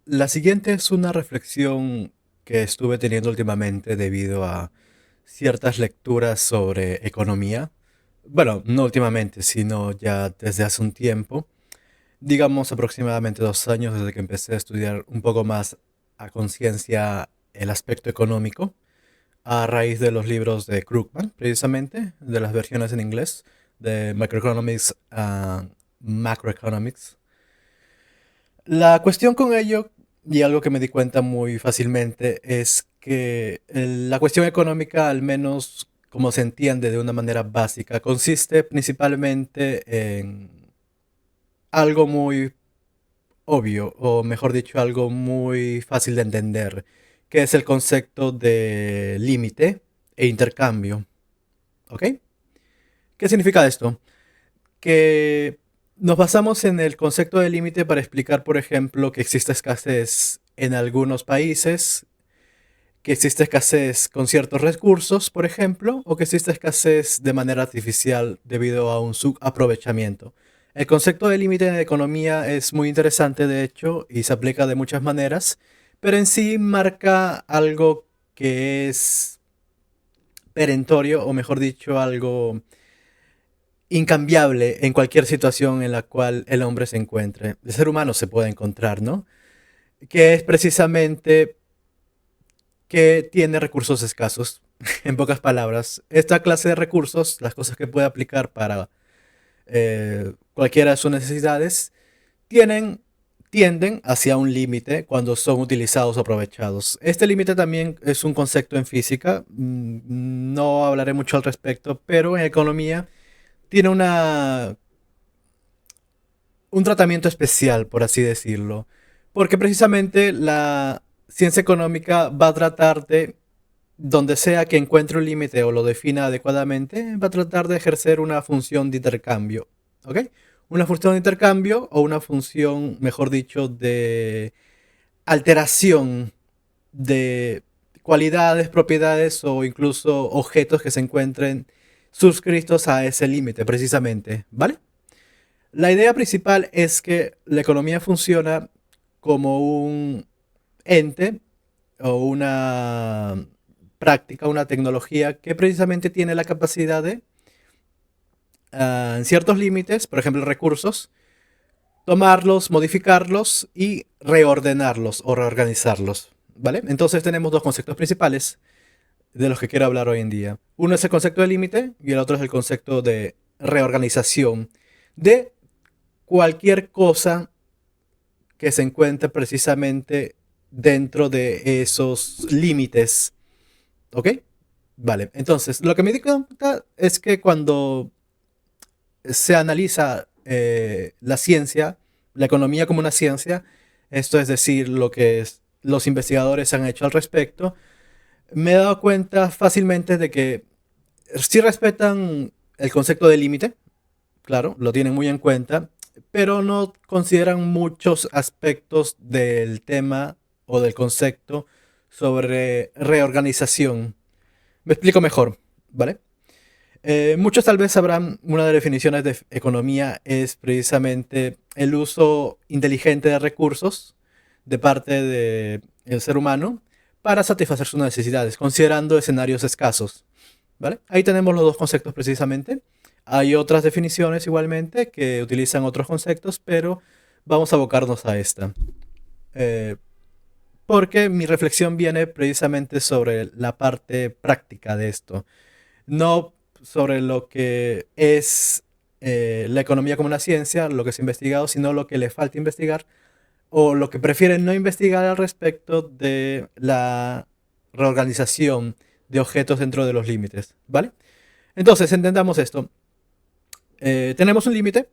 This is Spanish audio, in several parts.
La siguiente es una reflexión que estuve teniendo últimamente debido a ciertas lecturas sobre economía. Bueno, no últimamente, sino ya desde hace un tiempo. Digamos aproximadamente 2 años desde que empecé a estudiar un poco más a conciencia el aspecto económico, a raíz de los libros de Krugman, precisamente, de las versiones en inglés, de Microeconomics a Macroeconomics. La cuestión con ello, y algo que me di cuenta muy fácilmente, es que la cuestión económica, al menos como se entiende de una manera básica, consiste principalmente en algo muy obvio, o mejor dicho, algo muy fácil de entender, que es el concepto de límite e intercambio. ¿Ok? ¿Qué significa esto? Que nos basamos en el concepto de límite para explicar, por ejemplo, que existe escasez en algunos países, que existe escasez con ciertos recursos, por ejemplo, o que existe escasez de manera artificial debido a un subaprovechamiento. El concepto de límite en economía es muy interesante, de hecho, y se aplica de muchas maneras, pero en sí marca algo que es perentorio, o mejor dicho, algo incambiable en cualquier situación en la cual el hombre se encuentre. El ser humano se puede encontrar, ¿no? Que es precisamente que tiene recursos escasos. En pocas palabras, esta clase de recursos, las cosas que puede aplicar para cualquiera de sus necesidades, tienen, tienden hacia un límite cuando son utilizados o aprovechados. Este límite también es un concepto en física, no hablaré mucho al respecto, pero en economía tiene un tratamiento especial, por así decirlo, porque precisamente la ciencia económica va a tratar de, donde sea que encuentre un límite o lo defina adecuadamente, va a tratar de ejercer una función de intercambio. ¿Ok? Una función de intercambio o una función, mejor dicho, de alteración de cualidades, propiedades o incluso objetos que se encuentren suscritos a ese límite, precisamente. ¿Vale? La idea principal es que la economía funciona como un ente o una práctica, una tecnología que precisamente tiene la capacidad de, en ciertos límites, por ejemplo recursos, tomarlos, modificarlos y reordenarlos o reorganizarlos. ¿Vale? Entonces tenemos dos conceptos principales de los que quiero hablar hoy en día. Uno es el concepto de límite y el otro es el concepto de reorganización de cualquier cosa que se encuentre precisamente dentro de esos límites. ¿Ok? Vale, entonces lo que me di cuenta es que cuando se analiza la ciencia, la economía como una ciencia, esto es decir, lo que los investigadores han hecho al respecto, me he dado cuenta fácilmente de que sí respetan el concepto de límite, claro, lo tienen muy en cuenta, pero no consideran muchos aspectos del tema o del concepto sobre reorganización. Me explico mejor, ¿vale? Muchos tal vez sabrán, una de las definiciones de economía es precisamente el uso inteligente de recursos de parte del ser humano para satisfacer sus necesidades, considerando escenarios escasos. ¿Vale? Ahí tenemos los dos conceptos precisamente. Hay otras definiciones igualmente que utilizan otros conceptos, pero vamos a abocarnos a esta. Eh, Porque mi reflexión viene precisamente sobre la parte práctica de esto, no sobre lo que es la economía como una ciencia, lo que se ha investigado, sino lo que le falta investigar o lo que prefieren no investigar al respecto de la reorganización de objetos dentro de los límites, ¿vale? Entonces, entendamos esto. Tenemos un límite.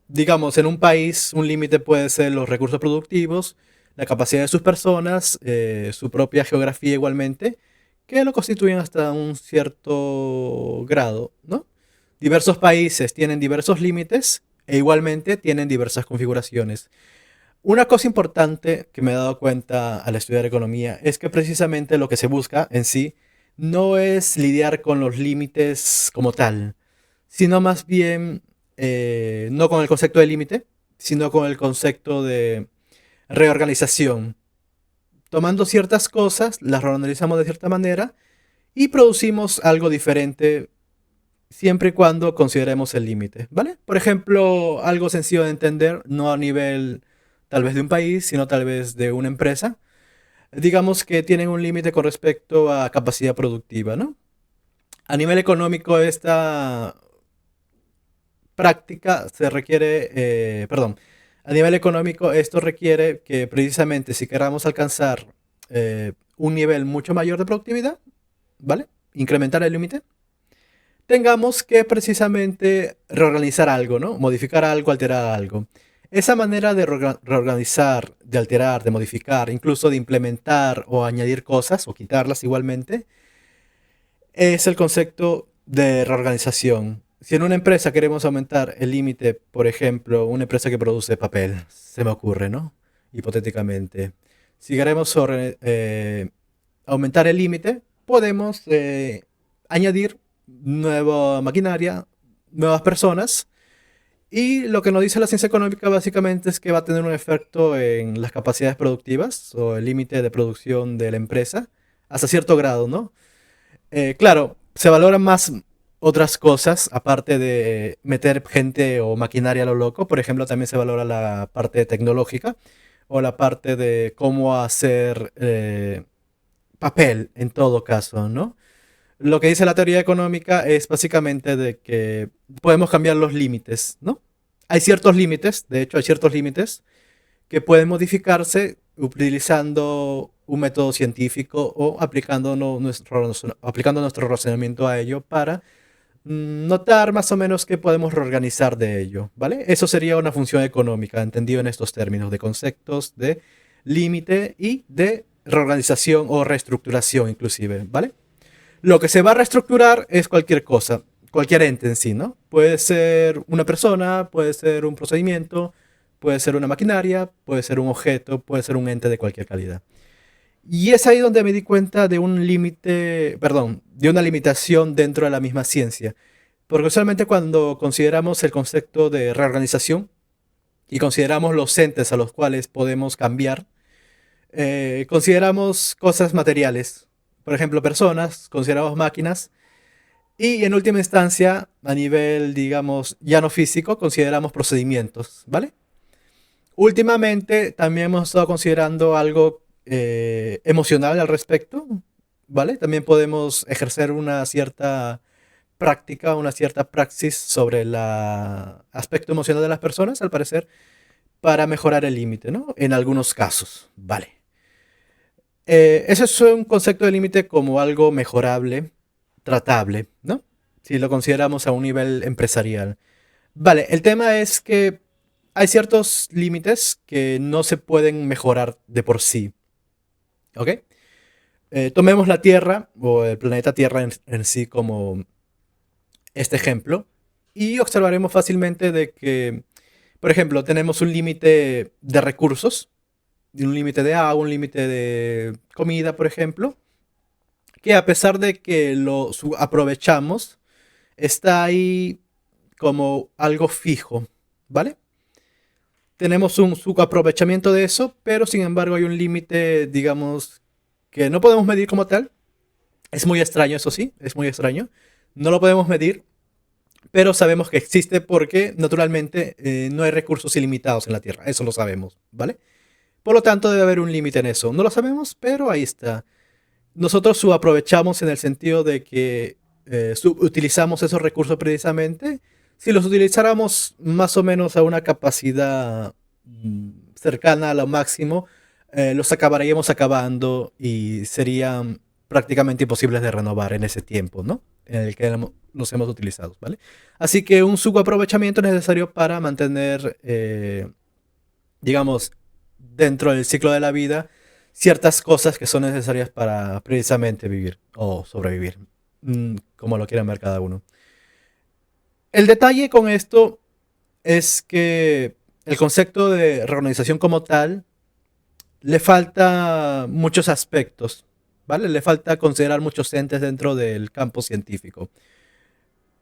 Digamos, en un país, un límite puede ser los recursos productivos, la capacidad de sus personas, su propia geografía igualmente, que lo constituyen hasta un cierto grado, ¿no? Diversos países tienen diversos límites e igualmente tienen diversas configuraciones. Una cosa importante que me he dado cuenta al estudiar economía es que precisamente lo que se busca en sí no es lidiar con los límites como tal, sino más bien no con el concepto de límite, sino con el concepto de reorganización. Tomando ciertas cosas, las reorganizamos de cierta manera y producimos algo diferente siempre y cuando consideremos el límite, ¿vale? Por ejemplo, algo sencillo de entender, no a nivel tal vez de un país, sino tal vez de una empresa. Digamos que tienen un límite con respecto a capacidad productiva, ¿no? A nivel económico, esta práctica se requiere, perdón, a nivel económico esto requiere que precisamente si queramos alcanzar un nivel mucho mayor de productividad, ¿vale? Incrementar el límite, tengamos que precisamente reorganizar algo, ¿no? Modificar algo, alterar algo. Esa manera de reorganizar, de alterar, de modificar, incluso de implementar o añadir cosas o quitarlas igualmente, es el concepto de reorganización. Si en una empresa queremos aumentar el límite, por ejemplo, una empresa que produce papel, se me ocurre, ¿no? Hipotéticamente. Si queremos aumentar el límite, podemos añadir nueva maquinaria, nuevas personas. Y lo que nos dice la ciencia económica básicamente es que va a tener un efecto en las capacidades productivas o el límite de producción de la empresa hasta cierto grado, ¿no? Claro, se valoran más otras cosas aparte de meter gente o maquinaria a lo loco. Por ejemplo, también se valora la parte tecnológica o la parte de cómo hacer papel en todo caso, ¿no? Lo que dice la teoría económica es básicamente de que podemos cambiar los límites, ¿no? Hay ciertos límites, de hecho hay ciertos límites que pueden modificarse utilizando un método científico o aplicando nuestro razonamiento a ello para notar más o menos qué podemos reorganizar de ello, ¿vale? Eso sería una función económica, entendido en estos términos de conceptos de límite y de reorganización o reestructuración inclusive, ¿vale? Lo que se va a reestructurar es cualquier cosa, cualquier ente en sí, ¿no? Puede ser una persona, puede ser un procedimiento, puede ser una maquinaria, puede ser un objeto, puede ser un ente de cualquier calidad. Y es ahí donde me di cuenta de un límite, perdón, de una limitación dentro de la misma ciencia. Porque usualmente cuando consideramos el concepto de reorganización y consideramos los entes a los cuales podemos cambiar, consideramos cosas materiales. Por ejemplo, personas, consideramos máquinas. Y en última instancia, a nivel, digamos, ya no físico, consideramos procedimientos, ¿vale? Últimamente también hemos estado considerando algo emocional al respecto, ¿vale? También podemos ejercer una cierta práctica, una cierta praxis sobre el aspecto emocional de las personas, al parecer, para mejorar el límite, ¿no? En algunos casos, ¿vale? Ese es un concepto de límite como algo mejorable, tratable, ¿no? Si lo consideramos a un nivel empresarial. Vale, el tema es que hay ciertos límites que no se pueden mejorar de por sí, ¿ok? Tomemos la Tierra o el planeta Tierra en sí como este ejemplo y observaremos fácilmente de que, por ejemplo, tenemos un límite de recursos, un límite de agua, un límite de comida, por ejemplo, que a pesar de que lo aprovechamos, está ahí como algo fijo, ¿vale? Tenemos un subaprovechamiento de eso, pero sin embargo hay un límite, digamos, que no podemos medir como tal. Es muy extraño, eso sí, es muy extraño. No lo podemos medir, pero sabemos que existe porque naturalmente no hay recursos ilimitados en la Tierra, eso lo sabemos, ¿vale? Por lo tanto debe haber un límite en eso. No lo sabemos, pero ahí está. Nosotros subaprovechamos en el sentido de que subutilizamos esos recursos precisamente. Si los utilizáramos más o menos a una capacidad cercana a lo máximo, los acabaríamos acabando y serían prácticamente imposibles de renovar en ese tiempo, ¿no? En el que los hemos utilizado, ¿vale? Así que un subaprovechamiento es necesario para mantener, digamos, dentro del ciclo de la vida ciertas cosas que son necesarias para precisamente vivir o sobrevivir, como lo quieran ver cada uno. El detalle con esto es que el concepto de reorganización como tal le falta muchos aspectos, ¿vale? Le falta considerar muchos entes dentro del campo científico.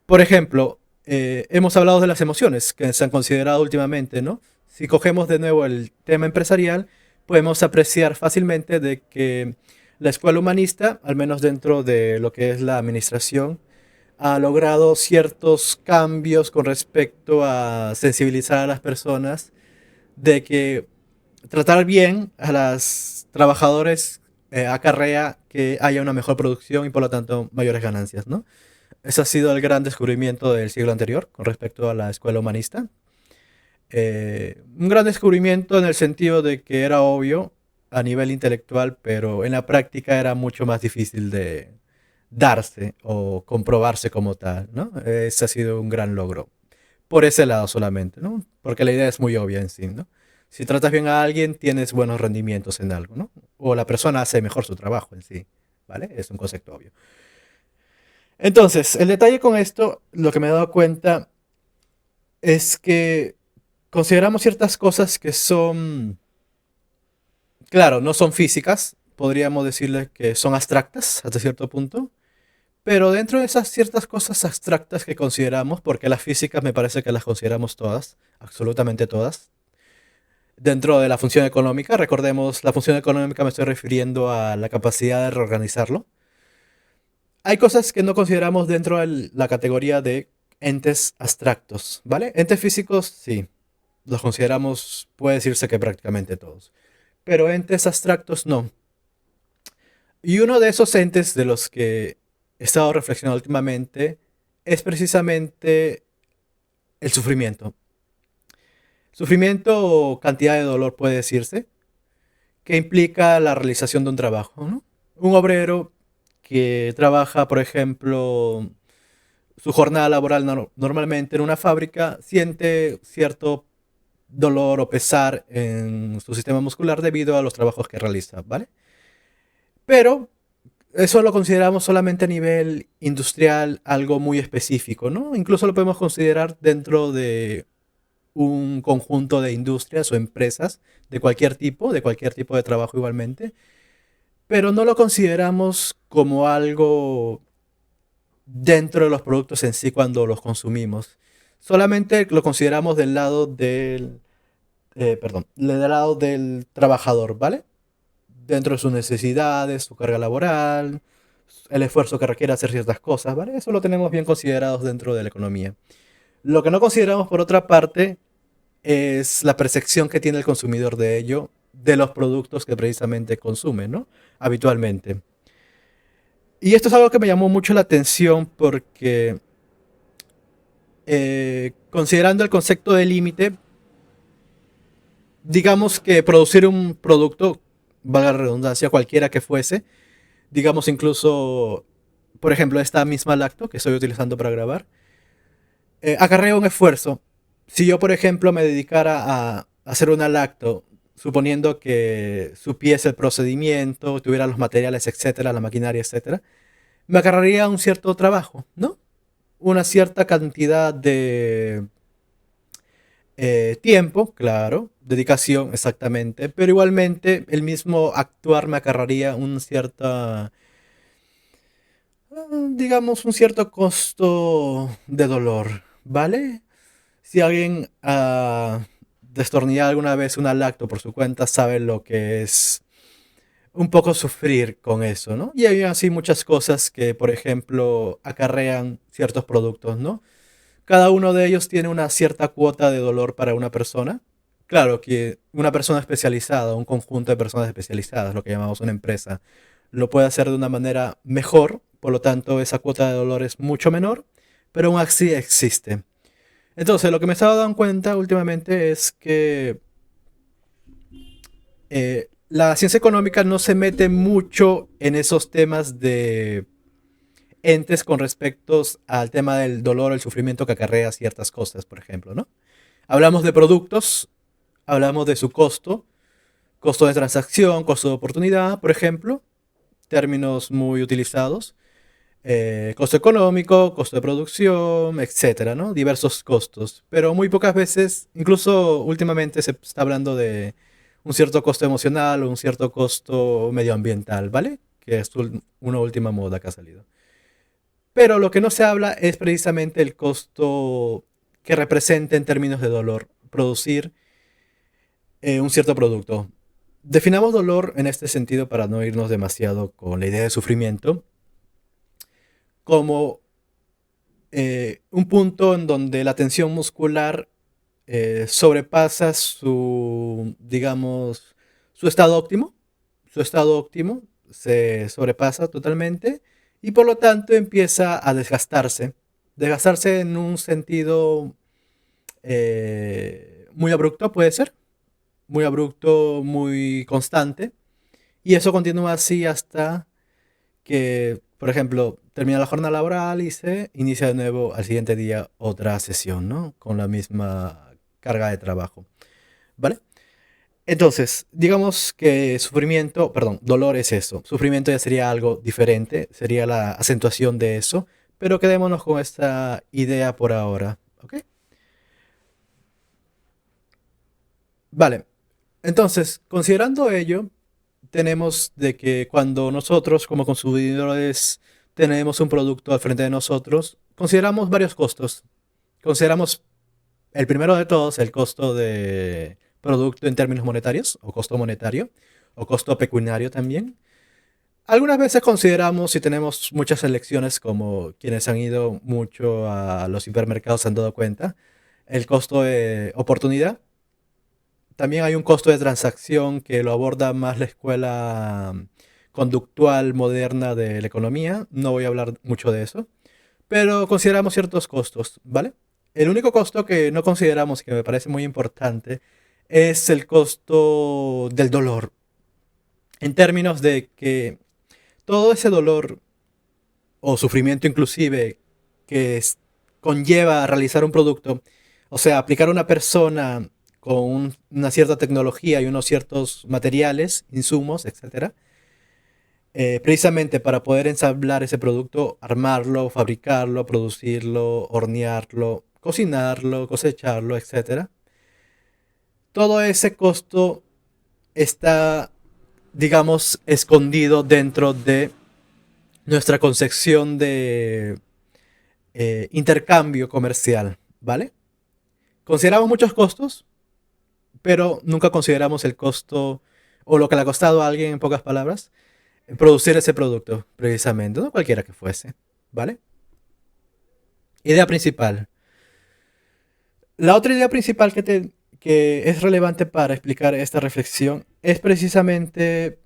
Por ejemplo, hemos hablado de las emociones que se han considerado últimamente, ¿no? Si cogemos de nuevo el tema empresarial, podemos apreciar fácilmente de que la escuela humanista, al menos dentro de lo que es la administración, ha logrado ciertos cambios con respecto a sensibilizar a las personas de que tratar bien a los trabajadores acarrea que haya una mejor producción y por lo tanto mayores ganancias, ¿no? Ese ha sido el gran descubrimiento del siglo anterior con respecto a la escuela humanista. Un gran descubrimiento en el sentido de que era obvio a nivel intelectual, pero en la práctica era mucho más difícil de darse o comprobarse como tal, ¿no? Ese ha sido un gran logro. Por ese lado solamente, ¿no? Porque la idea es muy obvia en sí, ¿no? Si tratas bien a alguien, tienes buenos rendimientos en algo, ¿no? O la persona hace mejor su trabajo en sí, ¿vale? Es un concepto obvio. Entonces, el detalle con esto, lo que me he dado cuenta es que consideramos ciertas cosas que son, claro, no son físicas, podríamos decirle que son abstractas hasta cierto punto, pero dentro de esas ciertas cosas abstractas que consideramos, porque las físicas me parece que las consideramos todas, absolutamente todas, dentro de la función económica, recordemos, la función económica me estoy refiriendo a la capacidad de reorganizarlo. Hay cosas que no consideramos dentro de la categoría de entes abstractos, ¿vale? Entes físicos, sí, los consideramos, puede decirse que prácticamente todos. Pero entes abstractos no. Y uno de esos entes de los que he estado reflexionando últimamente es precisamente el sufrimiento. Sufrimiento o cantidad de dolor puede decirse, que implica la realización de un trabajo, ¿no? Un obrero que trabaja, por ejemplo, su jornada laboral normalmente en una fábrica, siente cierto dolor o pesar en su sistema muscular debido a los trabajos que realiza, ¿vale? Pero eso lo consideramos solamente a nivel industrial, algo muy específico, ¿no? Incluso lo podemos considerar dentro de un conjunto de industrias o empresas de cualquier tipo de trabajo igualmente, pero no lo consideramos como algo dentro de los productos en sí cuando los consumimos. Solamente lo consideramos del lado del trabajador, ¿vale? Dentro de sus necesidades, su carga laboral, el esfuerzo que requiere hacer ciertas cosas, ¿vale? Eso lo tenemos bien considerados dentro de la economía. Lo que no consideramos, por otra parte, es la percepción que tiene el consumidor de ello, de los productos que precisamente consume, ¿no? Habitualmente. Y esto es algo que me llamó mucho la atención porque, considerando el concepto de límite, digamos que producir un producto, valga la redundancia, cualquiera que fuese, digamos incluso, por ejemplo, esta misma lacto que estoy utilizando para grabar, acarrea un esfuerzo. Si yo, por ejemplo, me dedicara a hacer una lacto, suponiendo que supiese el procedimiento, tuviera los materiales, etcétera, la maquinaria, etcétera, me agarraría un cierto trabajo, ¿no? Una cierta cantidad de tiempo, claro, dedicación, exactamente, pero igualmente el mismo actuar me acarraría un cierta, digamos, un cierto costo de dolor, ¿vale? Si alguien ha destornillado alguna vez una lacto por su cuenta, sabe lo que es un poco sufrir con eso, ¿no? Y hay así muchas cosas que, por ejemplo, acarrean ciertos productos, ¿no? Cada uno de ellos tiene una cierta cuota de dolor para una persona. Claro que una persona especializada, un conjunto de personas especializadas, lo que llamamos una empresa, lo puede hacer de una manera mejor, por lo tanto esa cuota de dolor es mucho menor, pero aún así existe. Entonces, lo que me he estado dando cuenta últimamente es que la ciencia económica no se mete mucho en esos temas de entes con respecto al tema del dolor o el sufrimiento que acarrea ciertas cosas, por ejemplo, ¿no? Hablamos de productos, hablamos de su costo, costo de transacción, costo de oportunidad, por ejemplo, términos muy utilizados, costo económico, costo de producción, etcétera, ¿no? Diversos costos, pero muy pocas veces, incluso últimamente se está hablando de un cierto costo emocional o un cierto costo medioambiental, ¿vale? Que es una última moda que ha salido. Pero lo que no se habla es precisamente el costo que representa en términos de dolor producir un cierto producto. Definamos dolor en este sentido para no irnos demasiado con la idea de sufrimiento como un punto en donde la tensión muscular sobrepasa su, digamos, su estado óptimo. Su estado óptimo se sobrepasa totalmente y por lo tanto empieza a desgastarse. Desgastarse en un sentido muy abrupto, puede ser. Muy abrupto, muy constante. Y eso continúa así hasta que, por ejemplo, termina la jornada laboral y se inicia de nuevo al siguiente día otra sesión, ¿no? Con la misma carga de trabajo, ¿vale? Entonces, digamos que sufrimiento, perdón, dolor es eso. Sufrimiento ya sería algo diferente, sería la acentuación de eso, pero quedémonos con esta idea por ahora, ¿ok? Vale, entonces, considerando ello, tenemos de que cuando nosotros como consumidores tenemos un producto al frente de nosotros, consideramos varios costos. Consideramos el primero de todos, el costo de producto en términos monetarios, o costo monetario, o costo pecuniario también. Algunas veces consideramos, si tenemos muchas elecciones, como quienes han ido mucho a los hipermercados se han dado cuenta, el costo de oportunidad. También hay un costo de transacción que lo aborda más la escuela conductual moderna de la economía. No voy a hablar mucho de eso, pero consideramos ciertos costos, ¿vale? El único costo que no consideramos y que me parece muy importante es el costo del dolor, en términos de que todo ese dolor o sufrimiento inclusive que conlleva realizar un producto, o sea, aplicar a una persona con una cierta tecnología y unos ciertos materiales, insumos, etcétera, precisamente para poder ensamblar ese producto, armarlo, fabricarlo, producirlo, hornearlo, cocinarlo, cosecharlo, etcétera. Todo ese costo está, digamos, escondido dentro de nuestra concepción de intercambio comercial, ¿vale? Consideramos muchos costos, pero nunca consideramos el costo o lo que le ha costado a alguien, en pocas palabras, producir ese producto, precisamente, no cualquiera que fuese, ¿vale? Idea principal. La otra idea principal que es relevante para explicar esta reflexión es precisamente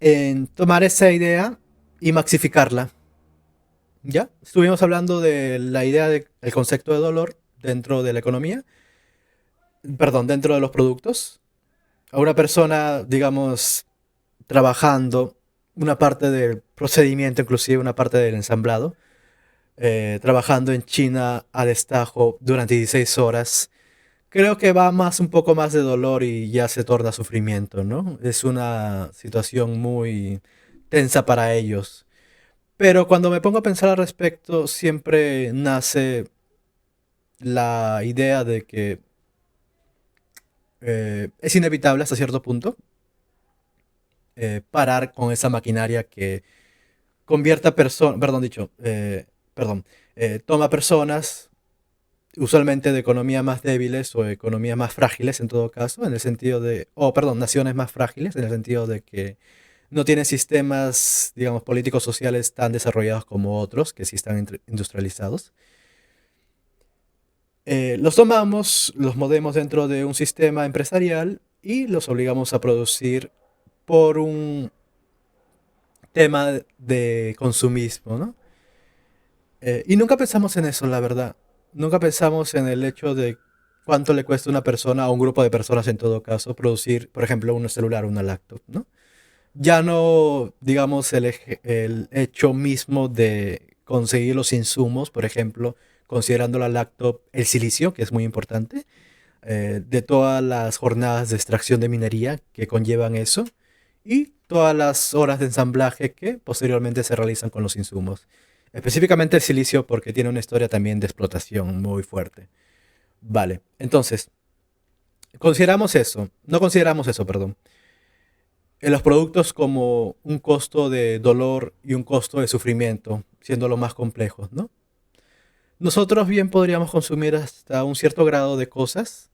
en tomar esa idea y maxificarla. ¿Ya? Estuvimos hablando de la idea del concepto de dolor dentro de la economía, perdón, dentro de los productos. A una persona, digamos, trabajando una parte del procedimiento, inclusive una parte del ensamblado, trabajando en China a destajo durante 16 horas, creo que va más un poco más de dolor y ya se torna sufrimiento, ¿no? Es una situación muy tensa para ellos. Pero cuando me pongo a pensar al respecto, siempre nace la idea de que es inevitable hasta cierto punto parar con esa maquinaria que convierte a personas, perdón, dicho, perdón, toma personas usualmente de economías más débiles o economías más frágiles en todo caso, en el sentido de, o perdón, naciones más frágiles, en el sentido de que no tienen sistemas, digamos, políticos sociales tan desarrollados como otros, que sí están industrializados. Los tomamos, los movemos dentro de un sistema empresarial y los obligamos a producir por un tema de consumismo, ¿no? Y nunca pensamos en eso, la verdad. Nunca pensamos en el hecho de cuánto le cuesta a una persona o un grupo de personas en todo caso producir, por ejemplo, un celular o una laptop, ¿no? Ya no, digamos, el hecho mismo de conseguir los insumos, por ejemplo, considerando la laptop, el silicio, que es muy importante, de todas las jornadas de extracción de minería que conllevan eso, y todas las horas de ensamblaje que posteriormente se realizan con los insumos. Específicamente el silicio porque tiene una historia también de explotación muy fuerte. Vale, entonces, consideramos eso, no consideramos eso, perdón, en los productos como un costo de dolor y un costo de sufrimiento, siendo los más complejos, ¿no? Nosotros bien podríamos consumir hasta un cierto grado de cosas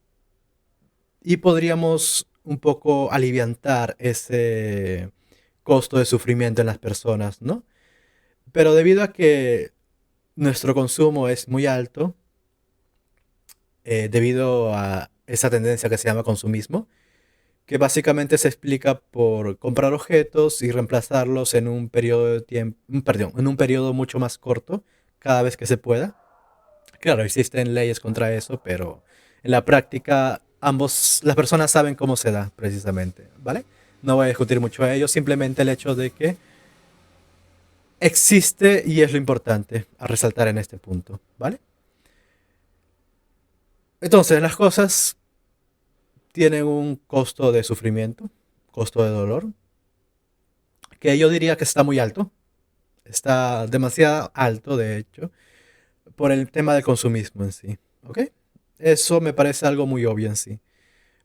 y podríamos un poco aliviantar ese costo de sufrimiento en las personas, ¿no? Pero debido a que nuestro consumo es muy alto, debido a esa tendencia que se llama consumismo, que básicamente se explica por comprar objetos y reemplazarlos en un periodo de tiempo, perdón, en un periodo mucho más corto, cada vez que se pueda. Claro, existen leyes contra eso, pero en la práctica las personas saben cómo se da precisamente, ¿vale? No voy a discutir mucho a ello, simplemente el hecho de que existe y es lo importante a resaltar en este punto, ¿vale? Entonces, las cosas tienen un costo de sufrimiento, costo de dolor, que yo diría que está muy alto, está demasiado alto, de hecho, por el tema del consumismo en sí, ¿ok? Eso me parece algo muy obvio en sí,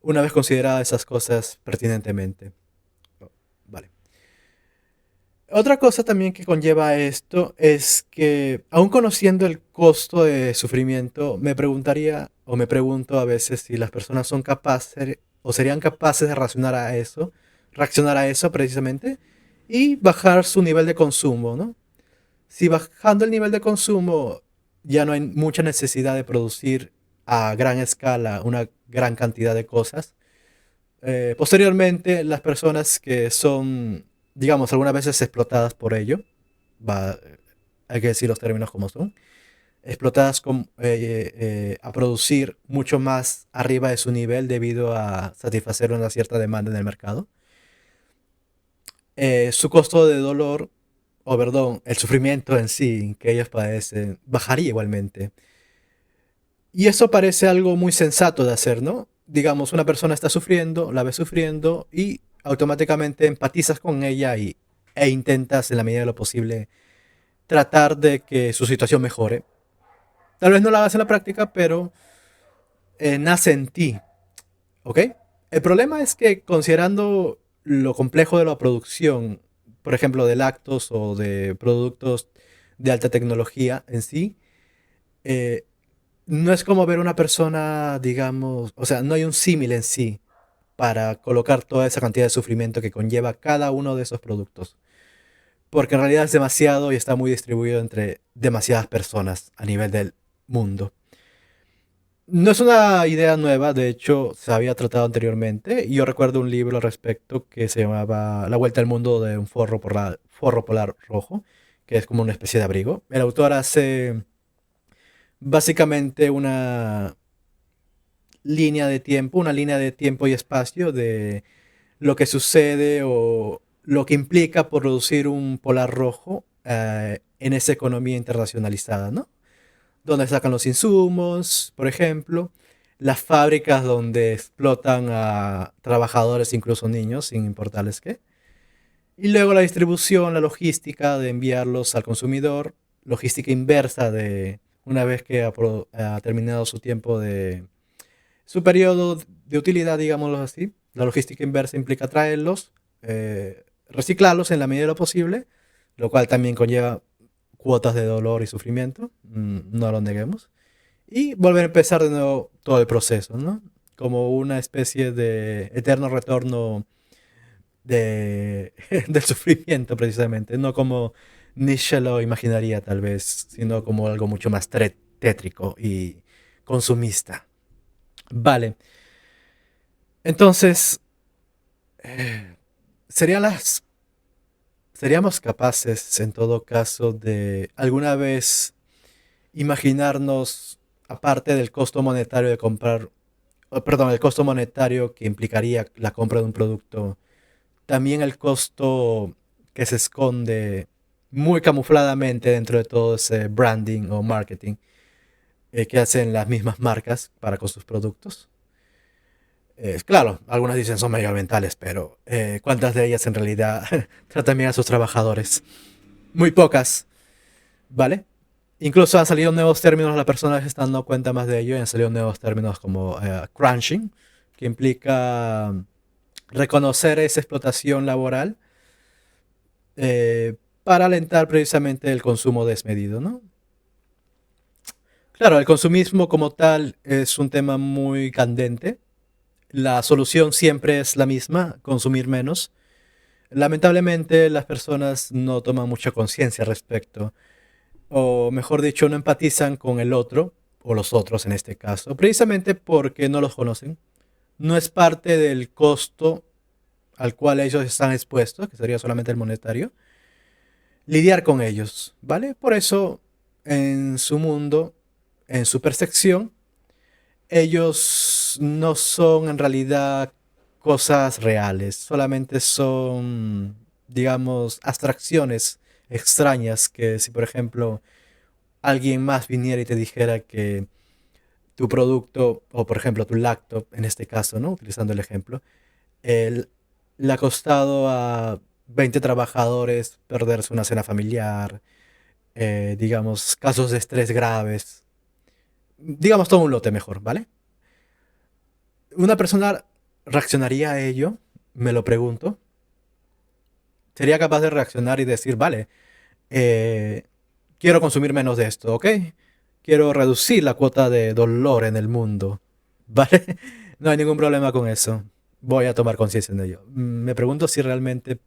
una vez consideradas esas cosas pertinentemente. Vale. Otra cosa también que conlleva esto es que, aun conociendo el costo de sufrimiento, me preguntaría o me pregunto a veces si las personas son capaces o serían capaces de reaccionar a eso precisamente y bajar su nivel de consumo, ¿no? Si bajando el nivel de consumo ya no hay mucha necesidad de producir a gran escala una gran cantidad de cosas, posteriormente, las personas que son, digamos, algunas veces explotadas por ello, va, hay que decir los términos como son, explotadas a producir mucho más arriba de su nivel debido a satisfacer una cierta demanda en el mercado. Su costo de dolor, o perdón, el sufrimiento en sí que ellos padecen, bajaría igualmente. Y eso parece algo muy sensato de hacer, ¿no? Digamos, una persona está sufriendo, la ves sufriendo y automáticamente empatizas con ella e intentas en la medida de lo posible tratar de que su situación mejore. Tal vez no la hagas en la práctica, pero nace en ti, ¿ok? El problema es que considerando lo complejo de la producción, por ejemplo, de lácteos o de productos de alta tecnología en sí, eh, no es como ver una persona, digamos, o sea, no hay un símil en sí para colocar toda esa cantidad de sufrimiento que conlleva cada uno de esos productos. Porque en realidad es demasiado y está muy distribuido entre demasiadas personas a nivel del mundo. No es una idea nueva, de hecho se había tratado anteriormente. Y yo recuerdo un libro al respecto que se llamaba La Vuelta al Mundo de un forro polar rojo, que es como una especie de abrigo. El autor hace básicamente una línea de tiempo y espacio de lo que sucede o lo que implica producir un polar rojo en esa economía internacionalizada, ¿no? Donde sacan los insumos, por ejemplo, las fábricas donde explotan a trabajadores, incluso niños, sin importarles qué. Y luego la distribución, la logística de enviarlos al consumidor, logística inversa de una vez que ha terminado su periodo de utilidad, digámoslo así. La logística inversa implica traerlos, reciclarlos en la medida de lo posible, lo cual también conlleva cuotas de dolor y sufrimiento, no lo neguemos, y volver a empezar de nuevo todo el proceso, ¿no? Como una especie de eterno retorno del sufrimiento, precisamente, no como Nietzsche lo imaginaría tal vez, sino como algo mucho más tétrico y consumista. Vale, entonces, eh, ¿serían las, seríamos capaces en todo caso de alguna vez imaginarnos, aparte del costo monetario de comprar, perdón, el costo monetario que implicaría la compra de un producto, también el costo que se esconde muy camufladamente dentro de todo ese branding o marketing que hacen las mismas marcas para con sus productos? Claro, algunas dicen son medioambientales, pero ¿cuántas de ellas en realidad tratan bien a sus trabajadores? Muy pocas, ¿vale? Incluso han salido nuevos términos, las personas se están dando cuenta más de ello, y han salido nuevos términos como crunching, que implica reconocer esa explotación laboral para alentar precisamente el consumo desmedido, ¿no? Claro, el consumismo como tal es un tema muy candente, La solución siempre es la misma, consumir menos. Lamentablemente las personas no toman mucha conciencia al respecto, o mejor dicho, no empatizan con el otro, o los otros en este caso, precisamente porque no los conocen. No es parte del costo al cual ellos están expuestos, que sería solamente el monetario, lidiar con ellos, ¿vale? Por eso, en su mundo, en su percepción, ellos no son en realidad cosas reales, solamente son, digamos, abstracciones extrañas que si por ejemplo alguien más viniera y te dijera que tu producto, o por ejemplo tu laptop, en este caso, ¿no? Utilizando el ejemplo, el, le ha costado a 20 trabajadores perderse una cena familiar, digamos, casos de estrés graves, digamos todo un lote mejor, ¿vale? ¿Una persona reaccionaría a ello? Me lo pregunto. ¿Sería capaz de reaccionar y decir, vale, eh, quiero consumir menos de esto, ¿ok? Quiero reducir la cuota de dolor en el mundo, ¿vale? No hay ningún problema con eso. Voy a tomar conciencia de ello. Me pregunto si realmente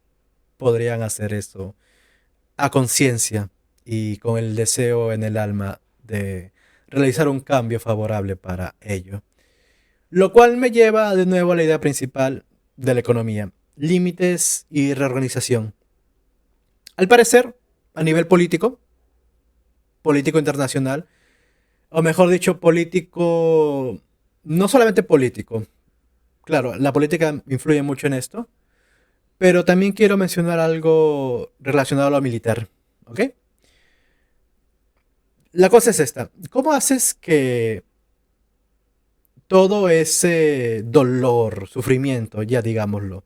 podrían hacer eso a conciencia y con el deseo en el alma de realizar un cambio favorable para ello. Lo cual me lleva de nuevo a la idea principal de la economía, límites y reorganización. Al parecer, a nivel político, político internacional, o mejor dicho, político, no solamente político, claro, la política influye mucho en esto, pero también quiero mencionar algo relacionado a lo militar, ¿ok? La cosa es esta, ¿cómo haces que todo ese dolor, sufrimiento, ya digámoslo,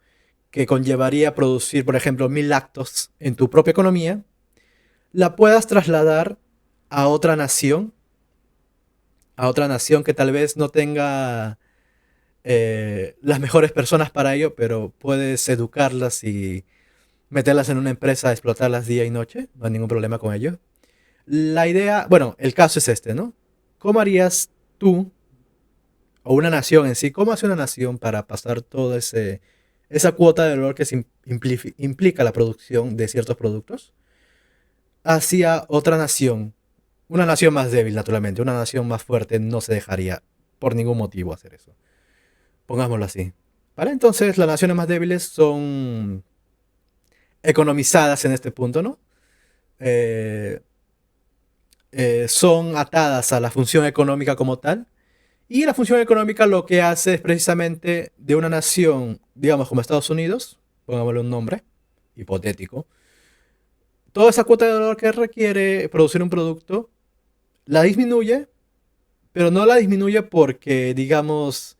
que conllevaría producir, por ejemplo, 1000 actos en tu propia economía, la puedas trasladar a otra nación, a otra nación que tal vez no tenga las mejores personas para ello, pero puedes educarlas y meterlas en una empresa, explotarlas día y noche, no hay ningún problema con ello. La idea, bueno, el caso es este, ¿no? ¿Cómo harías tú, o una nación en sí, cómo hace una nación para pasar todo esa cuota de valor que implica la producción de ciertos productos hacia otra nación? Una nación más débil, naturalmente. Una nación más fuerte no se dejaría por ningún motivo hacer eso. Pongámoslo así. ¿Vale? Entonces las naciones más débiles son economizadas en este punto, ¿no? Eh, son atadas a la función económica como tal. Y la función económica lo que hace es precisamente de una nación, digamos como Estados Unidos, pongámosle un nombre hipotético, toda esa cuota de valor que requiere producir un producto la disminuye, pero no la disminuye porque, digamos,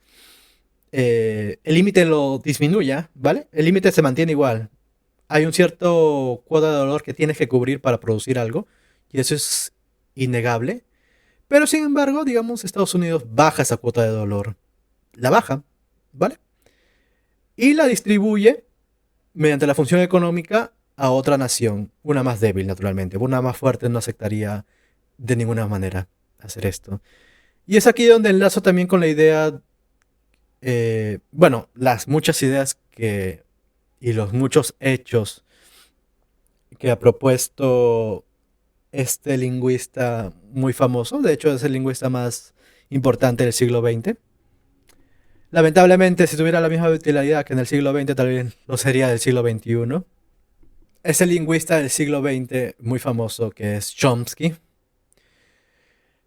el límite lo disminuya, ¿vale? El límite se mantiene igual. Hay un cierto cuota de valor que tienes que cubrir para producir algo, y eso es innegable. Pero sin embargo, digamos, Estados Unidos baja esa cuota de dolor. La baja, ¿vale? Y la distribuye mediante la función económica a otra nación, una más débil, naturalmente. Una más fuerte no aceptaría de ninguna manera hacer esto. Y es aquí donde enlazo también con la idea, bueno, las muchas ideas que y los muchos hechos que ha propuesto este lingüista muy famoso, de hecho es el lingüista más importante del siglo XX. Lamentablemente, si tuviera la misma utilidad que en el siglo XX, tal vez no sería del siglo XXI. Es el lingüista del siglo XX muy famoso que es Chomsky.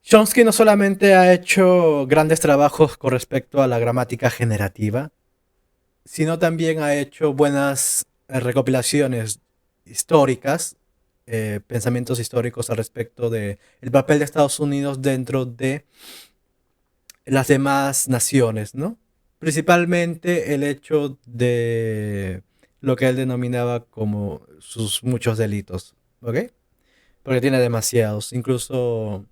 Chomsky no solamente ha hecho grandes trabajos con respecto a la gramática generativa, sino también ha hecho buenas recopilaciones históricas, pensamientos históricos al respecto de el papel de Estados Unidos dentro de las demás naciones, ¿no? Principalmente el hecho de lo que él denominaba como sus muchos delitos, ¿ok? Porque tiene demasiados. Incluso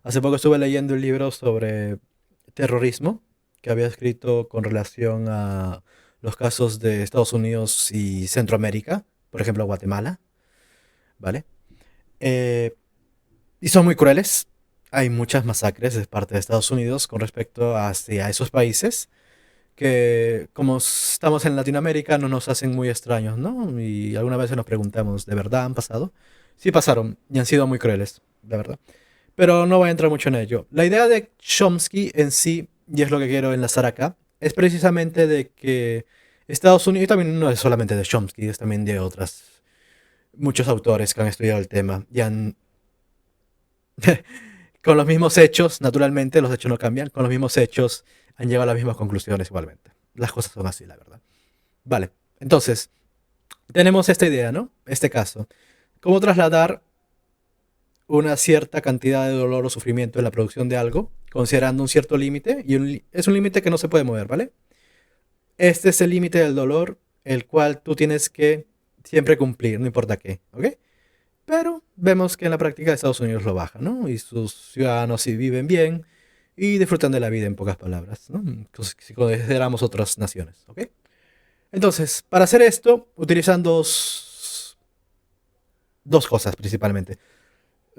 hace poco estuve leyendo un libro sobre terrorismo que había escrito con relación a los casos de Estados Unidos y Centroamérica, por ejemplo Guatemala, ¿vale? Eh, y son muy crueles. Hay muchas masacres de parte de Estados Unidos con respecto hacia esos países que como estamos en Latinoamérica no nos hacen muy extraños, ¿no? Y alguna vez nos preguntamos, ¿de verdad han pasado? Sí pasaron y han sido muy crueles, la verdad. Pero no voy a entrar mucho en ello. La idea de Chomsky en sí, y es lo que quiero enlazar acá, es precisamente de que Estados Unidos, y también no es solamente de Chomsky, es también de otras, muchos autores que han estudiado el tema y han, con los mismos hechos, naturalmente, los hechos no cambian, con los mismos hechos han llegado a las mismas conclusiones igualmente. Las cosas son así, la verdad. Vale, entonces, tenemos esta idea, ¿no? Este caso. ¿Cómo trasladar una cierta cantidad de dolor o sufrimiento en la producción de algo, considerando un cierto límite, y es un límite que no se puede mover, ¿vale? Este es el límite del dolor, el cual tú tienes que siempre cumplir, no importa qué, ¿ok? Pero vemos que en la práctica Estados Unidos lo baja, ¿no? Y sus ciudadanos sí viven bien y disfrutan de la vida, en pocas palabras, ¿no? Si consideramos otras naciones, ¿ok? Entonces, para hacer esto, utilizan dos cosas principalmente.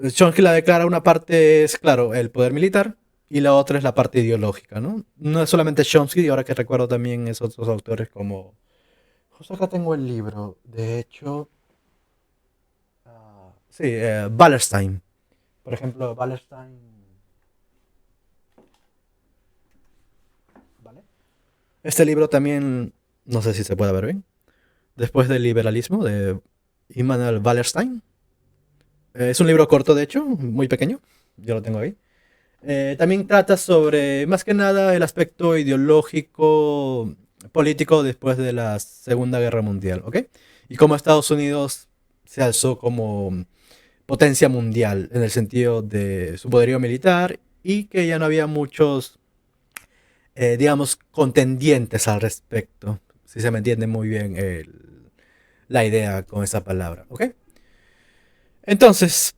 Chomsky la declara, una parte es, claro, el poder militar y la otra es la parte ideológica, ¿no? No es solamente Chomsky, y ahora que recuerdo también es otros autores como... Justo acá tengo el libro, de hecho... sí, Wallerstein. Por ejemplo, Wallerstein... ¿Vale? Este libro también, no sé si se puede ver bien, Después del liberalismo, de Immanuel Wallerstein. Es un libro corto, de hecho, muy pequeño, yo lo tengo ahí. También trata sobre, más que nada, el aspecto ideológico, político después de la Segunda Guerra Mundial, ¿ok? Y cómo Estados Unidos se alzó como potencia mundial en el sentido de su poderío militar y que ya no había muchos, digamos, contendientes al respecto, si se me entiende muy bien la idea con esa palabra, ¿ok? Entonces,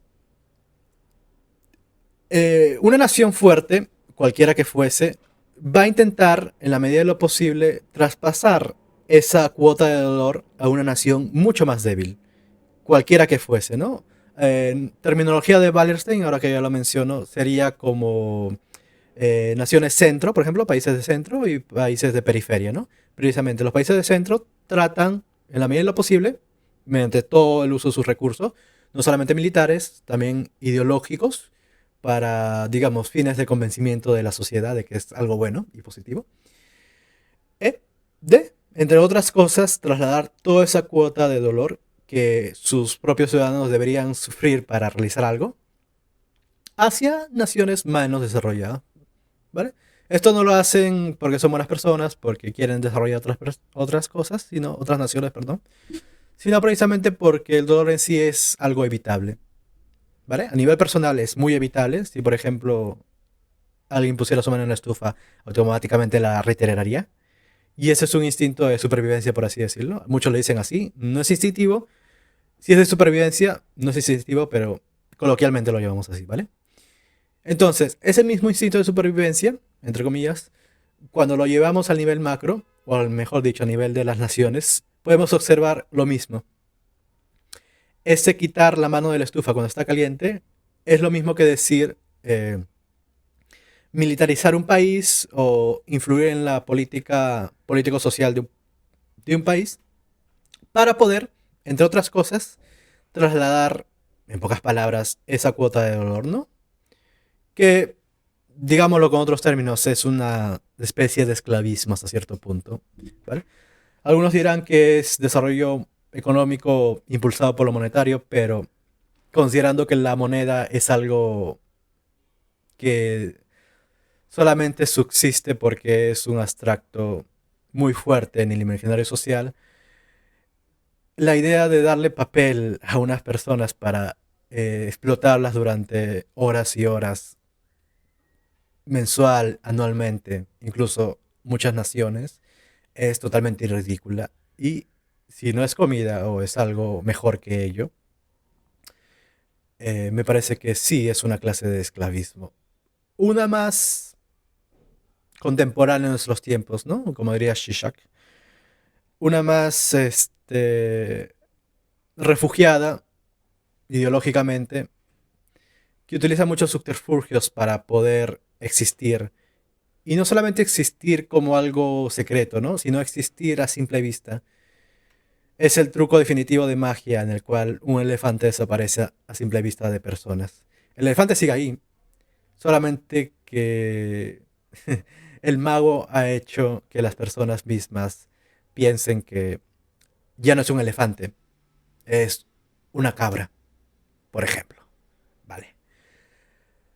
una nación fuerte, cualquiera que fuese, va a intentar, en la medida de lo posible, traspasar esa cuota de dolor a una nación mucho más débil, cualquiera que fuese, ¿no? En terminología de Wallerstein, ahora que ya lo menciono, sería como naciones centro, por ejemplo, países de centro y países de periferia, ¿no? Precisamente los países de centro tratan, en la medida de lo posible, mediante todo el uso de sus recursos, no solamente militares, también ideológicos, para, digamos, fines de convencimiento de la sociedad de que es algo bueno y positivo. De, entre otras cosas, trasladar toda esa cuota de dolor que sus propios ciudadanos deberían sufrir para realizar algo hacia naciones menos desarrolladas, ¿vale? Esto no lo hacen porque son buenas personas, porque quieren desarrollar otras cosas, sino otras naciones, perdón, sino precisamente porque el dolor en sí es algo evitable, ¿vale? A nivel personal es muy evitable. Si, por ejemplo, alguien pusiera su mano en la estufa, automáticamente la reiteraría. Y ese es un instinto de supervivencia, por así decirlo. Muchos le dicen así. No es instintivo. Si es de supervivencia, no es instintivo, pero coloquialmente lo llamamos así, ¿vale? Entonces, ese mismo instinto de supervivencia, entre comillas, cuando lo llevamos al nivel macro, o al mejor dicho, a nivel de las naciones, podemos observar lo mismo. Ese quitar la mano de la estufa cuando está caliente es lo mismo que decir militarizar un país o influir en la política político-social de un país para poder, entre otras cosas, trasladar, en pocas palabras, esa cuota de dolor, ¿no? Que, digámoslo con otros términos, es una especie de esclavismo hasta cierto punto, ¿vale? Algunos dirán que es desarrollo económico impulsado por lo monetario, pero considerando que la moneda es algo que solamente subsiste porque es un abstracto muy fuerte en el imaginario social, la idea de darle papel a unas personas para explotarlas durante horas y horas, mensual, anualmente, incluso muchas naciones, es totalmente ridícula. Y si no es comida o es algo mejor que ello, me parece que sí es una clase de esclavismo. Una más contemporánea en nuestros tiempos, ¿no? Como diría Shishak. Una más refugiada ideológicamente, que utiliza muchos subterfugios para poder existir Y no solamente existir como algo secreto, ¿no? Sino existir a simple vista. Es el truco definitivo de magia en el cual un elefante desaparece a simple vista de personas. El elefante sigue ahí, solamente que el mago ha hecho que las personas mismas piensen que ya no es un elefante, es una cabra, por ejemplo. Vale.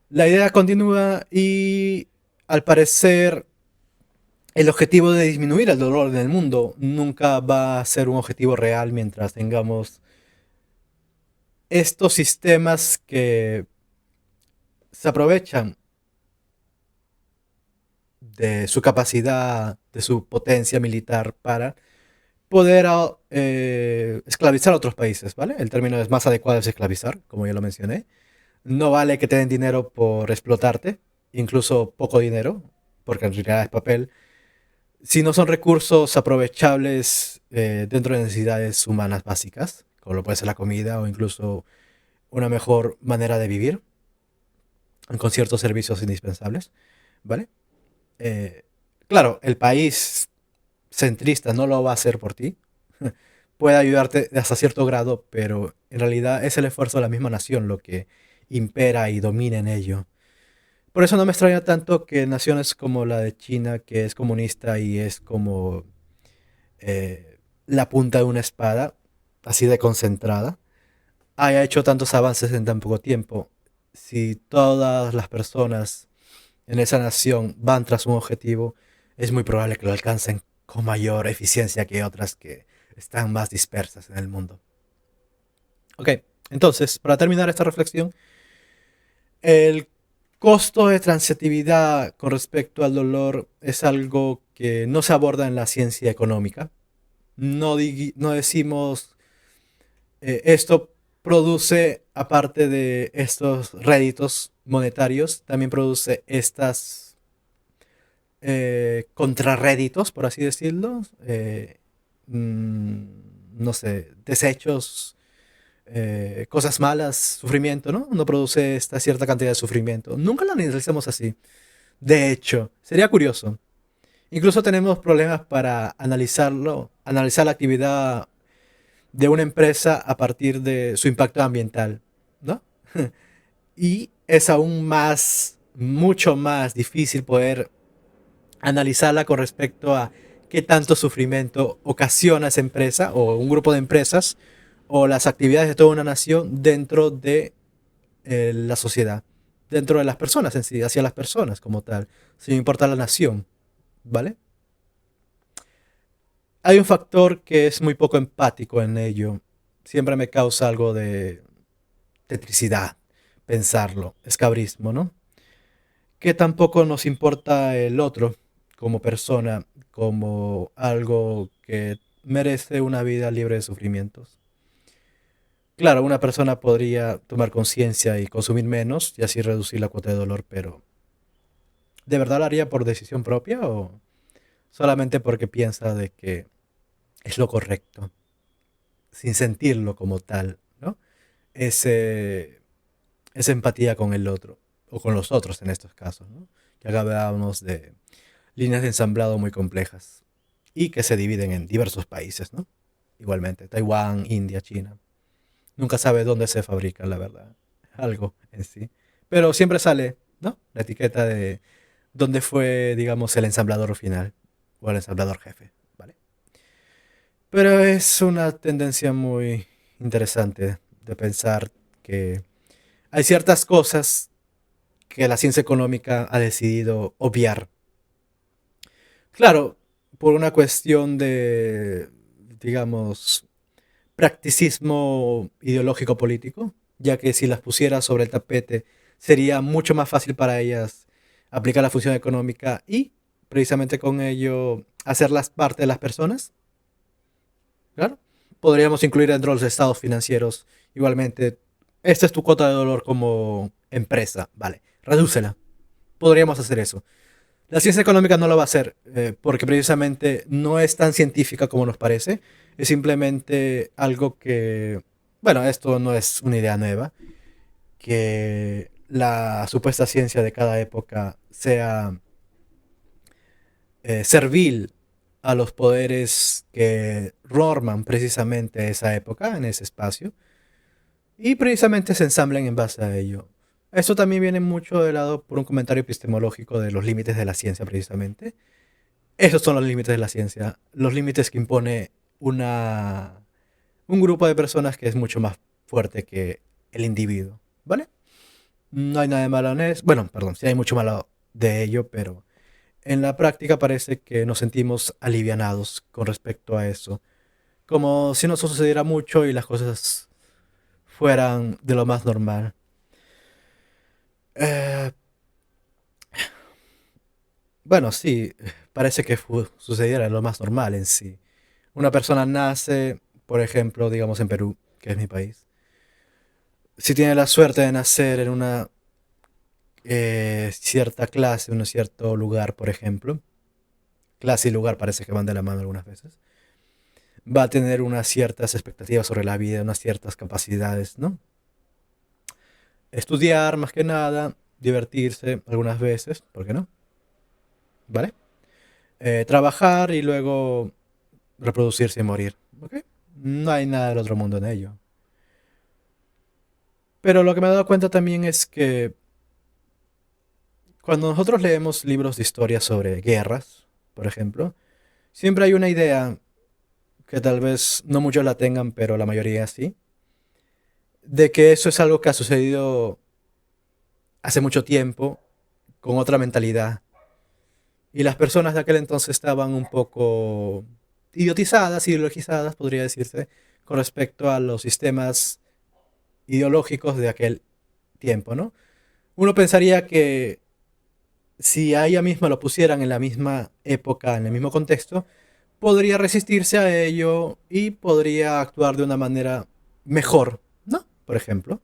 La idea continúa y al parecer el objetivo de disminuir el dolor en el mundo nunca va a ser un objetivo real mientras tengamos estos sistemas que se aprovechan de su capacidad, de su potencia militar para poder esclavizar a otros países, ¿vale? El término es más adecuado es esclavizar, como ya lo mencioné. No vale que te den dinero por explotarte, incluso poco dinero, porque en realidad es papel. Si no son recursos aprovechables dentro de necesidades humanas básicas, como lo puede ser la comida o incluso una mejor manera de vivir, con ciertos servicios indispensables, ¿vale? Eh, claro, el país centrista no lo va a hacer por ti. Puede ayudarte hasta cierto grado, pero en realidad es el esfuerzo de la misma nación lo que impera y domina en ello. Por eso no me extraña tanto que naciones como la de China, que es comunista y es como la punta de una espada, así de concentrada, haya hecho tantos avances en tan poco tiempo. Si todas las personas en esa nación van tras un objetivo, es muy probable que lo alcancen con mayor eficiencia que otras que están más dispersas en el mundo. Ok, entonces, para terminar esta reflexión, el costo de transitividad con respecto al dolor es algo que no se aborda en la ciencia económica. No decimos esto produce, aparte de estos réditos monetarios, también produce estas contrarréditos, por así decirlo. No sé, desechos, cosas malas, sufrimiento, ¿no? No produce esta cierta cantidad de sufrimiento. Nunca lo analizamos así. De hecho, sería curioso. Incluso tenemos problemas para analizarlo, analizar la actividad de una empresa a partir de su impacto ambiental, ¿no? Y es aún más, mucho más difícil poder analizarla con respecto a qué tanto sufrimiento ocasiona esa empresa o un grupo de empresas o las actividades de toda una nación dentro de la sociedad, dentro de las personas en sí, hacia las personas como tal, sin importar la nación, ¿vale? Hay un factor que es muy poco empático en ello. Siempre me causa algo de tetricidad pensarlo, escabrismo, ¿no? Que tampoco nos importa el otro como persona, como algo que merece una vida libre de sufrimientos. Claro, una persona podría tomar conciencia y consumir menos y así reducir la cuota de dolor, pero ¿de verdad lo haría por decisión propia o solamente porque piensa de que es lo correcto, sin sentirlo como tal, ¿no? Ese, esa empatía con el otro, o con los otros en estos casos, ¿no? Que hablábamos de líneas de ensamblado muy complejas y que se dividen en diversos países, ¿no? Igualmente, Taiwán, India, China. Nunca sabe dónde se fabrica, la verdad, algo en sí. Pero siempre sale, ¿no? La etiqueta de dónde fue, digamos, el ensamblador final o el ensamblador jefe, ¿vale? Pero es una tendencia muy interesante de pensar que hay ciertas cosas que la ciencia económica ha decidido obviar. Claro, por una cuestión de, digamos, practicismo ideológico político, ya que si las pusiera sobre el tapete sería mucho más fácil para ellas aplicar la función económica y precisamente con ello hacerlas parte de las personas. Claro, podríamos incluir dentro de los estados financieros igualmente. Esta es tu cuota de dolor como empresa, vale, redúcela. Podríamos hacer eso. La ciencia económica no lo va a hacer porque precisamente no es tan científica como nos parece. Es simplemente algo que, bueno, esto no es una idea nueva, que la supuesta ciencia de cada época sea servil a los poderes que norman precisamente esa época, en ese espacio, y precisamente se ensamblan en base a ello. Esto también viene mucho de lado por un comentario epistemológico de los límites de la ciencia, precisamente. Esos son los límites de la ciencia, los límites que impone un grupo de personas que es mucho más fuerte que el individuo, ¿vale? No hay nada de malo en eso. Bueno, perdón, sí hay mucho malo de ello, pero en la práctica parece que nos sentimos alivianados con respecto a eso. Como si no sucediera mucho y las cosas fueran de lo más normal. Eh, bueno, sí, parece que sucediera lo más normal en sí. Una persona nace, por ejemplo, digamos en Perú, que es mi país. Si tiene la suerte de nacer en una cierta clase, en un cierto lugar, por ejemplo, clase y lugar parece que van de la mano algunas veces, va a tener unas ciertas expectativas sobre la vida, unas ciertas capacidades, ¿no? Estudiar más que nada, divertirse algunas veces, ¿por qué no? ¿Vale? Trabajar y luego reproducirse y morir, ¿ok? No hay nada del otro mundo en ello. Pero lo que me he dado cuenta también es que cuando nosotros leemos libros de historia sobre guerras, por ejemplo, siempre hay una idea que tal vez no muchos la tengan, pero la mayoría sí, de que eso es algo que ha sucedido hace mucho tiempo, con otra mentalidad. Y las personas de aquel entonces estaban un poco idiotizadas, ideologizadas, podría decirse, con respecto a los sistemas ideológicos de aquel tiempo, ¿no? Uno pensaría que si a ella misma lo pusieran en la misma época, en el mismo contexto, podría resistirse a ello y podría actuar de una manera mejor, ¿no? Por ejemplo.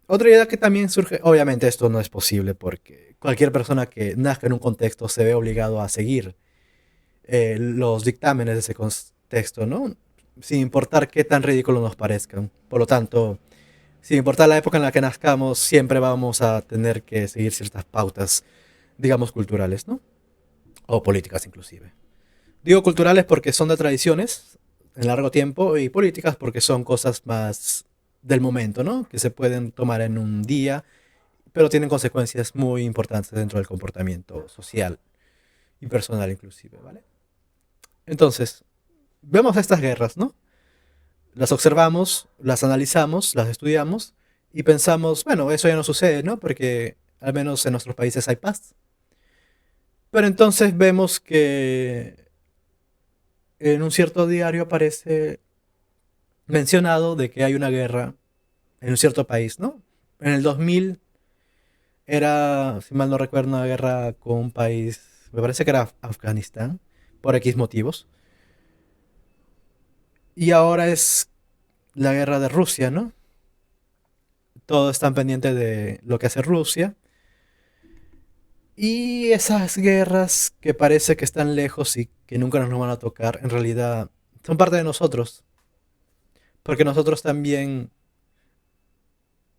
Otra idea que también surge, obviamente esto no es posible porque cualquier persona que nazca en un contexto se ve obligado a seguir los dictámenes de ese contexto, ¿no? Sin importar qué tan ridículos nos parezcan. Por lo tanto, sin importar la época en la que nazcamos, siempre vamos a tener que seguir ciertas pautas, digamos, culturales, ¿no? O políticas inclusive. Digo culturales porque son de tradiciones en largo tiempo y políticas porque son cosas más del momento, ¿no? Que se pueden tomar en un día, pero tienen consecuencias muy importantes dentro del comportamiento social y personal inclusive, ¿vale? Entonces, vemos estas guerras, ¿no? Las observamos, las analizamos, las estudiamos y pensamos, bueno, eso ya no sucede, ¿no? Porque al menos en nuestros países hay paz. Pero entonces vemos que en un cierto diario aparece mencionado de que hay una guerra en un cierto país, ¿no? En el 2000 era, si mal no recuerdo, una guerra con un país, me parece que era Afganistán, por X motivos. Y ahora es la guerra de Rusia, ¿no? Todos están pendientes de lo que hace Rusia. Y esas guerras que parece que están lejos y que nunca nos van a tocar, en realidad son parte de nosotros. Porque nosotros también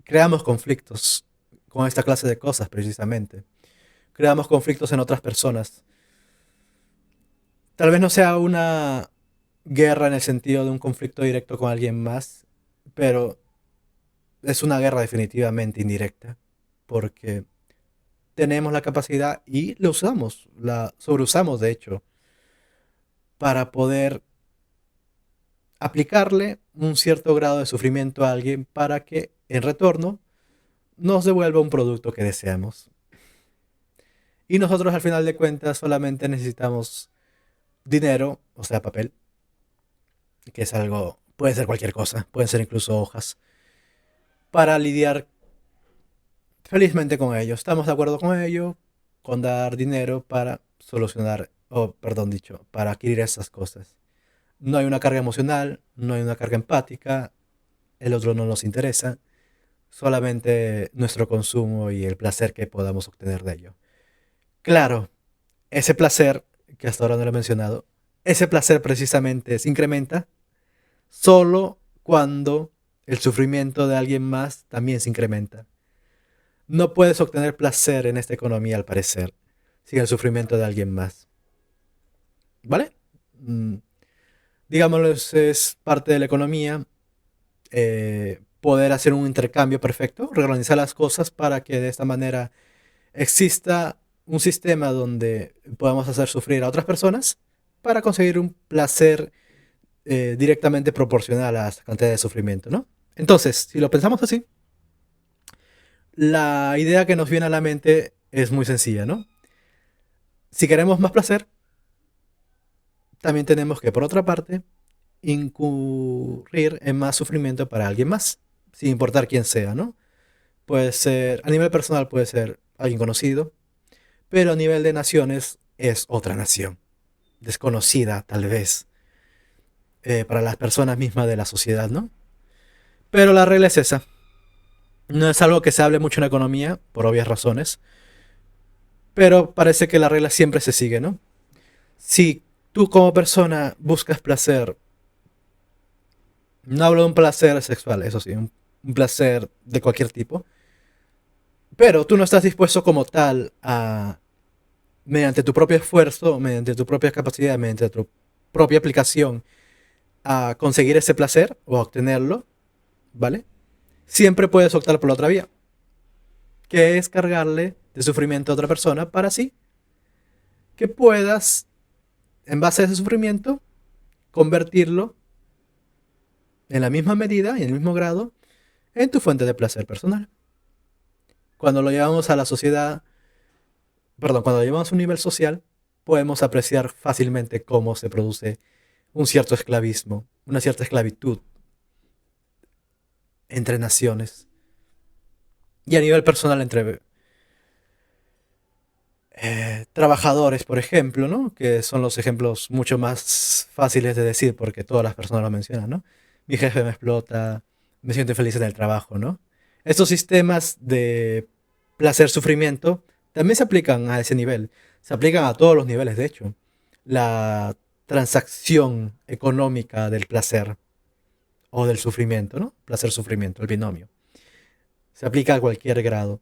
creamos conflictos con esta clase de cosas, precisamente. Creamos conflictos en otras personas. Tal vez no sea una guerra en el sentido de un conflicto directo con alguien más, pero es una guerra definitivamente indirecta. Porque tenemos la capacidad y la usamos, la sobreusamos de hecho, para poder aplicarle un cierto grado de sufrimiento a alguien para que en retorno nos devuelva un producto que deseamos. Y nosotros al final de cuentas solamente necesitamos dinero, o sea, papel, que es algo, puede ser cualquier cosa, pueden ser incluso hojas, para lidiar felizmente con ello. Estamos de acuerdo con ello, con dar dinero para solucionar, o perdón dicho, para adquirir esas cosas. No hay una carga emocional, no hay una carga empática, el otro no nos interesa, solamente nuestro consumo y el placer que podamos obtener de ello. Claro, ese placer, que hasta ahora no lo he mencionado, ese placer precisamente se incrementa solo cuando el sufrimiento de alguien más también se incrementa. No puedes obtener placer en esta economía al parecer sin el sufrimiento de alguien más. ¿Vale? Mm, Digámoslo, es parte de la economía, poder hacer un intercambio perfecto, reorganizar las cosas para que de esta manera exista un sistema donde podamos hacer sufrir a otras personas para conseguir un placer directamente proporcional a esa cantidad de sufrimiento, ¿no? Entonces, si lo pensamos así, la idea que nos viene a la mente es muy sencilla, ¿no? Si queremos más placer, también tenemos que, por otra parte, incurrir en más sufrimiento para alguien más, sin importar quién sea, ¿no? Puede ser, a nivel personal puede ser alguien conocido, pero a nivel de naciones es otra nación, desconocida tal vez, para las personas mismas de la sociedad, ¿no? Pero la regla es esa. No es algo que se hable mucho en economía, por obvias razones, pero parece que la regla siempre se sigue, ¿no? Si tú como persona buscas placer, no hablo de un placer sexual, eso sí, un placer de cualquier tipo, pero tú no estás dispuesto como tal a, mediante tu propio esfuerzo, mediante tu propia capacidad, mediante tu propia aplicación, a conseguir ese placer o a obtenerlo, ¿vale? Siempre puedes optar por la otra vía, que es cargarle de sufrimiento a otra persona para así que puedas, en base a ese sufrimiento, convertirlo en la misma medida y en el mismo grado en tu fuente de placer personal. Cuando lo llevamos a la sociedad, perdón, cuando lo llevamos a un nivel social, podemos apreciar fácilmente cómo se produce un cierto esclavismo, una cierta esclavitud entre naciones y a nivel personal entre trabajadores, por ejemplo, ¿no? Que son los ejemplos mucho más fáciles de decir porque todas las personas lo mencionan, ¿no? Mi jefe me explota, me siento infeliz en el trabajo, ¿no? Estos sistemas de placer-sufrimiento también se aplican a ese nivel, se aplican a todos los niveles, de hecho. La transacción económica del placer o del sufrimiento, ¿no? Placer-sufrimiento, el binomio. Se aplica a cualquier grado.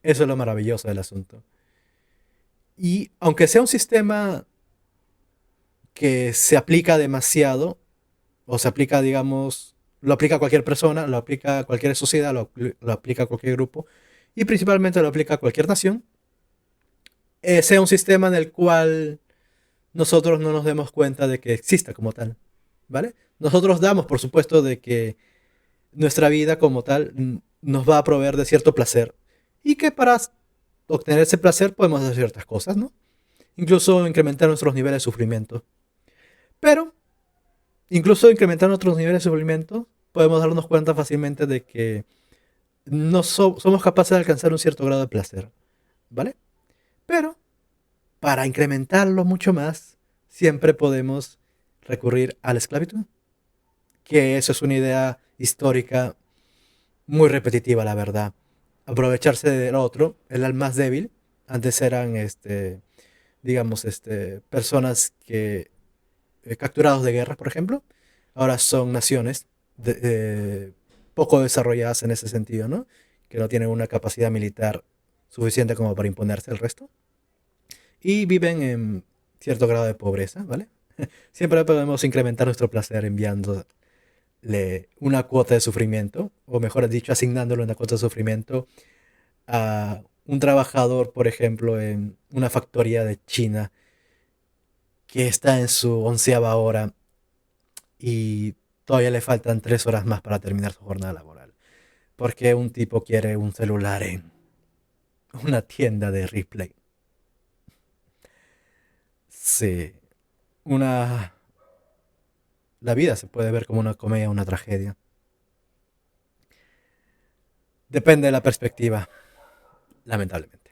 Eso es lo maravilloso del asunto. Y aunque sea un sistema que se aplica demasiado, o se aplica, digamos, lo aplica a cualquier persona, lo aplica a cualquier sociedad, lo aplica a cualquier grupo, y principalmente lo aplica a cualquier nación, sea un sistema en el cual nosotros no nos demos cuenta de que exista como tal, ¿vale? Nosotros damos, por supuesto, de que nuestra vida como tal nos va a proveer de cierto placer, y que para obtener ese placer podemos hacer ciertas cosas, ¿no? Incluso incrementar nuestros niveles de sufrimiento. Pero, incluso incrementar nuestros niveles de sufrimiento, podemos darnos cuenta fácilmente de que no somos capaces de alcanzar un cierto grado de placer, ¿vale? Pero, para incrementarlo mucho más, siempre podemos recurrir a la esclavitud, que eso es una idea histórica muy repetitiva, la verdad. Aprovecharse del otro, el más débil. Antes eran, digamos, personas que capturados de guerra, por ejemplo, ahora son naciones poco desarrolladas en ese sentido, ¿no? Que no tienen una capacidad militar suficiente como para imponerse al resto y viven en cierto grado de pobreza, ¿vale? Siempre podemos incrementar nuestro placer enviándole una cuota de sufrimiento, o mejor dicho, asignándole una cuota de sufrimiento a un trabajador, por ejemplo, en una factoría de China que está en su 11ª hora y todavía le faltan 3 horas más para terminar su jornada laboral. Porque un tipo quiere un celular en una tienda de replay. Sí, una... La vida se puede ver como una comedia, una tragedia. Depende de la perspectiva, lamentablemente.